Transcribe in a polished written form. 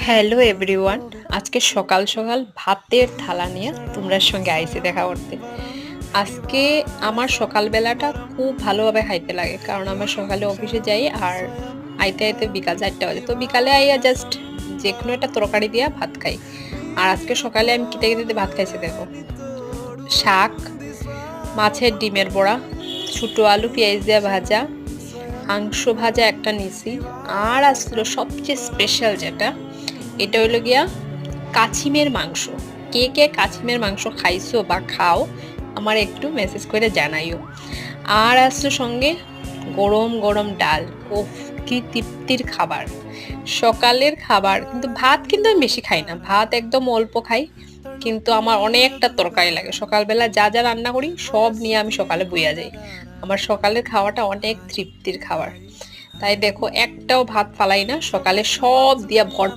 Hello everyone, আজকে সকাল সকাল ভাতের থালা নিয়ে তোমরা সঙ্গে আইসি দেখা করতে। আজকে আমার সকালবেলাটা খুব ভালোভাবে খাইতে লাগে, কারণ আমরা সকালে অফিসে যাই আর আইতে আইতে বিকাল 4টা বাজে। তো বিকালে আইয়া জাস্ট যে কোনো একটা তরকারি দিয়া ভাত খাই। আর আজকে সকালে আমি কিতে কিতে ভাত খাইছি দেখো, শাক, মাছের ডিমের বড়া, ছোটো আলু পেঁয়াজ দিয়া ভাজা, মাংস ভাজা একটা নিছি। আর আসলো সবচেয়ে স্পেশাল যেটা, এটা হলো গিয়া কাছিমের মাংস। কে কে কাছিমের মাংস খাইছো বা খাও আমার একটু মেসেজ করে জানাইও। আর আসলো সঙ্গে গরম গরম ডাল। ওফ, কি তৃপ্তির খাবার! সকালের খাবার কিন্তু ভাত কিন্তু আমি বেশি খাই না, ভাত একদম অল্প খাই। কিন্তু আমার অনেকটা তরকারি লাগে সকালবেলা, যা যা রান্না করি সব নিয়ে আমি সকালে বইয়া যাই। আমার সকালের খাওয়াটা অনেক তৃপ্তির খাবার। তাই দেখো একটাও ভাত ফালাই না, সকালে সব দিয়া ভর